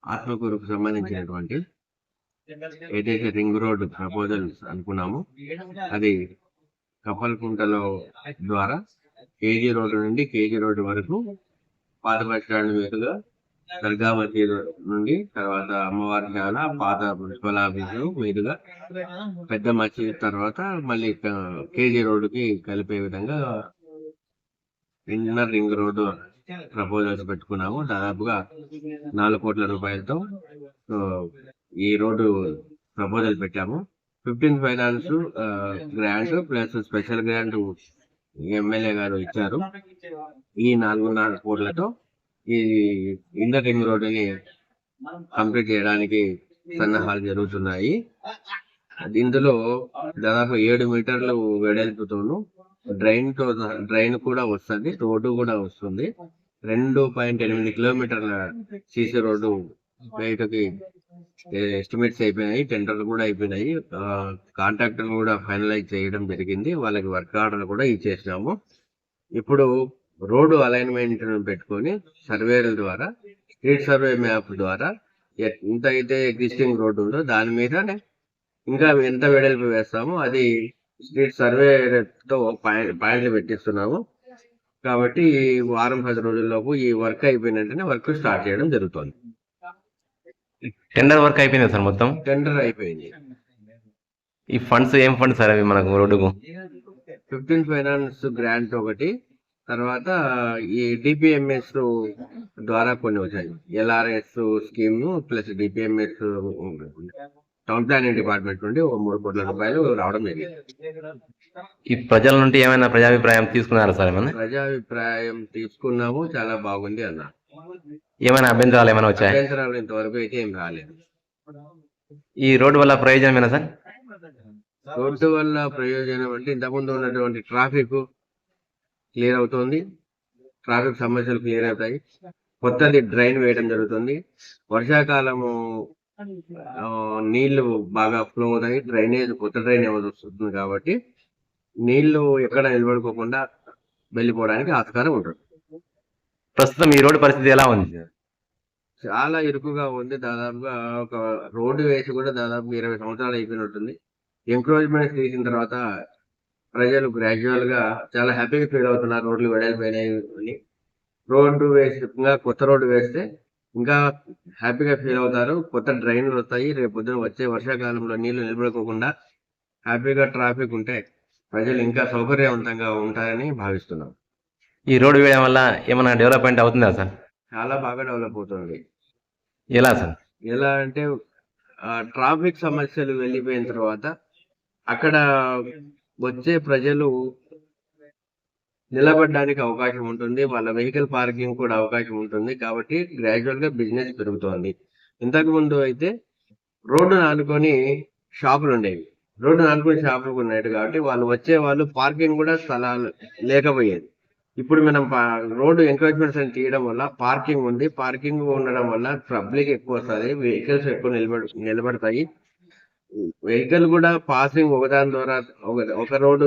ఆత్మకూరుకు సంబంధించినటువంటి ఏదైతే ring road proposals అనుకున్నామో అది కప్పలకుంటలో ద్వారా కేజీ రోడ్డు నుండి కేజీ రోడ్డు వరకు పాత బస్ స్టాండ్ మీదుగా దర్గా మసీదు నుండి తర్వాత అమ్మవారి శాల పాత మున్సిపల్ ఆఫీసు మీదుగా పెద్ద మసీదు తర్వాత మళ్ళీ కేజీ రోడ్డుకి కలిపే విధంగా ఇన్నర్ రింగ్ రోడ్డు ప్రపోజల్స్ పెట్టుకున్నాము. దాదాపుగా 4 కోట్ల రూపాయలతో ఈ రోడ్డు ప్రపోజల్ పెట్టాము. 15 finance grant plus special grant MLA గారు ఇచ్చారు. ఈ 4.5 కోట్లతో ఈ ఇన్నర్ రింగ్ రోడ్డుని కంప్లీట్ చేయడానికి సన్నాహాలు జరుగుతున్నాయి. ఇందులో దాదాపు 7 మీటర్లు వెడల్పుతోను డ్రైన్ కూడా వస్తుంది, రోడ్డు కూడా వస్తుంది. 2.8 కిలోమీటర్ల సీసీ రోడ్డు బయటకి ఎస్టిమేట్స్ అయిపోయినాయి, టెండర్లు కూడా అయిపోయినాయి, కాంట్రాక్టర్లు కూడా ఫైనలైజ్ చేయడం జరిగింది. వాళ్ళకి వర్క్ ఆర్డర్లు కూడా ఇచ్చేసినాము. ఇప్పుడు రోడ్డు అలైన్మెంట్ పెట్టుకొని సర్వేల ద్వారా స్ట్రీట్ సర్వే మ్యాప్ ద్వారా ఎంత అయితే ఎగ్జిస్టింగ్ రోడ్డు ఉందో దాని మీదనే ఇంకా ఎంత వెడల్పు వేస్తామో అది స్ట్రీట్ సర్వేతో పాయింట్లు పెట్టిస్తున్నాము. కాబట్టి వారం 10 రోజుల్లోపు ఈ వర్క్ అయిపోయినట్టునే వర్క్ స్టార్ట్ చేయడం జరుగుతుంది. టెండర్ వర్క్ అయిపోయింది సార్? మొత్తం టెండర్ అయిపోయింది. ఈ ఫండ్స్ ఏం ఫండ్స్ సార్ అవి మనకు రోడ్డుకు? 15 ఫైనాన్స్ గ్రాంట్ ఒకటి, తర్వాత ఈ డిపిఎంఎస్ ద్వారా కొన్ని వచ్చాయి. LRS scheme plus DPMS town planning department నుండి 3 కోట్ల రూపాయలు రావడం జరిగింది. ఈ ప్రజల నుండి ఏమైనా ప్రజాభిప్రాయం తీసుకున్నారా సార్? ఏమైనా ప్రజాభిప్రాయం తీసుకున్నాము, చాలా బాగుంది అన్న. ఏమైనా అభ్యంతరాలు ఏమైనా వచ్చాయి? అభ్యంతరాలు ఇంతవరకు అయితే ఏం రాలేదు. ఈ రోడ్డు వల్ల ప్రయోజనం సార్? రోడ్డు వల్ల ప్రయోజనం అంటే ఇంతకుముందు ఉన్నటువంటి ట్రాఫిక్ క్లియర్ అవుతుంది, ట్రాఫిక్ సమస్యలు క్లియర్ అవుతాయి. కొత్తది డ్రైన్ వేయడం జరుగుతుంది. వర్షాకాలము నీళ్లు బాగా ఫ్లో అవుతాయి, డ్రైనేజ్ కొత్త డ్రైనేజ్ వస్తుంది కాబట్టి నీళ్లు ఎక్కడ నిలబడుకోకుండా వెళ్ళిపోవడానికి ఆస్కారం ఉంటుంది. ప్రస్తుతం ఈ రోడ్డు పరిస్థితి ఎలా ఉంది? చాలా ఇరుకుగా ఉంది. దాదాపుగా ఒక రోడ్డు వేసి కూడా దాదాపు 20 సంవత్సరాలు అయిపోయినట్టుంది. ఎంక్రోచ్మెంట్స్ తీసిన తర్వాత ప్రజలు గ్రాడ్యువల్ గా చాలా హ్యాపీగా ఫీల్ అవుతున్నారు. రోడ్లు వెడల్పోయినాయి, రోడ్డు వేసి ఇంకా కొత్త రోడ్డు వేస్తే ఇంకా హ్యాపీగా ఫీల్ అవుతారు. కొత్త డ్రైన్లు వస్తాయి. రేపు పొద్దున వచ్చే వర్షాకాలంలో నీళ్లు నిలబడుకోకుండా హ్యాపీగా ట్రాఫిక్ ఉంటే ప్రజలు ఇంకా సౌకర్యవంతంగా ఉంటారని భావిస్తున్నాం. ఈ రోడ్డు వేయడం వల్ల ఏమైనా డెవలప్మెంట్ అవుతుందా సార్? చాలా బాగా డెవలప్ అవుతుంది. ఎలా సార్? ఎలా అంటే ట్రాఫిక్ సమస్యలు వెళ్ళిపోయిన తర్వాత అక్కడ వచ్చే ప్రజలు నిలబడడానికి అవకాశం ఉంటుంది, వాళ్ళ వెహికల్ పార్కింగ్ కూడా అవకాశం ఉంటుంది. కాబట్టి గ్రాడ్యువల్ గా బిజినెస్ పెరుగుతోంది. ఇంతకు ముందు అయితే రోడ్డును ఆనుకొని షాపులు ఉండేవి, రోడ్డు ఆనుకొని షాపులు ఉన్నాయి కాబట్టి వాళ్ళు వచ్చే వాళ్ళు పార్కింగ్ కూడా స్థలాలు లేకపోయేది. ఇప్పుడు మనం రోడ్డు ఎంకరేజ్మెంట్స్ అని తీయడం వల్ల పార్కింగ్ ఉంది, పార్కింగ్ ఉండడం వల్ల పబ్లిక్ ఎక్కువ వస్తుంది, వెహికల్స్ ఎక్కువ నిలబడతాయి. వెహికల్ కూడా పాసింగ్ ఒకదాని ద్వారా ఒక రోడ్డు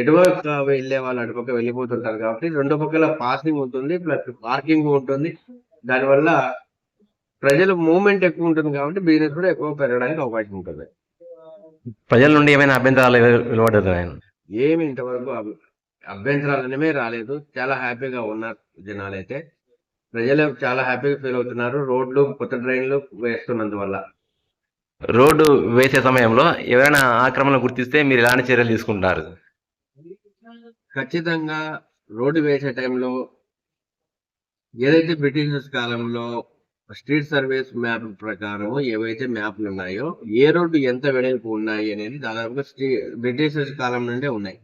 ఎటువైపు వెళ్లే వాళ్ళు అటుపక్క వెళ్ళిపోతుంటారు కాబట్టి 2 పక్కల పాసింగ్ ఉంటుంది, ప్లస్ పార్కింగ్ ఉంటుంది. దానివల్ల ప్రజల మూవ్మెంట్ ఎక్కువ ఉంటుంది కాబట్టి బిజినెస్ కూడా ఎక్కువ పెరగడానికి అవకాశం ఉంటుంది. ప్రజల నుండి ఏమైనా అభ్యంతరాలు వెలువడుతున్నాయి? ఏమి ఇంతవరకు అభ్యంతరాలు అనేవి రాలేదు. చాలా హ్యాపీగా ఉన్నారు జనాలు. అయితే ప్రజలు చాలా హ్యాపీగా ఫీల్ అవుతున్నారు రోడ్లు కొత్త డ్రైన్లు వేస్తున్నందువల్ల. రోడ్డు వేసే సమయంలో ఎవరైనా ఆక్రమణ గుర్తిస్తే మీరు ఎలాంటి చర్యలు తీసుకుంటారు? ఖచ్చితంగా రోడ్డు వేసే టైంలో ఏదైతే బ్రిటిషర్స్ కాలంలో స్ట్రీట్ సర్వేస్ మ్యాప్ ప్రకారం ఏవైతే మ్యాప్లు ఉన్నాయో ఏ రోడ్డు ఎంత వెడల్పు ఉన్నాయి అనేది దాదాపుగా బ్రిటిషర్స్ కాలం నుండే ఉన్నాయి.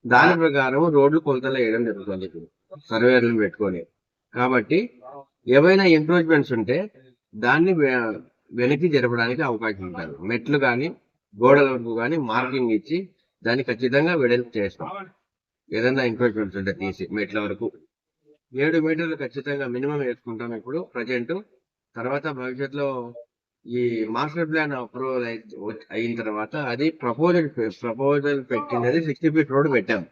దాని ప్రకారం రోడ్లు కొలతలు వేయడం జరుగుతుంది ఇప్పుడు సర్వేలను పెట్టుకొని. కాబట్టి ఏవైనా ఎంక్రోచ్మెంట్స్ ఉంటే దాన్ని వెనక్కి జరపడానికి అవకాశం ఉంటుంది. మెట్లు కానీ గోడల వరకు కానీ మార్కింగ్ ఇచ్చి దాన్ని ఖచ్చితంగా వెడల్పు చేస్తాం. ఏదైనా ఎంక్రోచ్మెంట్స్ ఉంటే తీసి మెట్ల వరకు 7 మీటర్లు ఖచ్చితంగా మినిమం వేసుకుంటాం ఇప్పుడు ప్రజెంట్. తర్వాత భవిష్యత్తులో ఈ మాస్టర్ ప్లాన్ అప్రూవల్ అయిన తర్వాత అది ప్రపోజల్ పెట్టినది 60 ఫీట్ రోడ్డు పెట్టాం.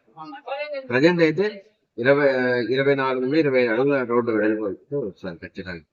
ప్రజెంట్ అయితే 24 నుండి 25 అడుగుల రోడ్డు వెడల్పు వస్తుంది ఖచ్చితంగా.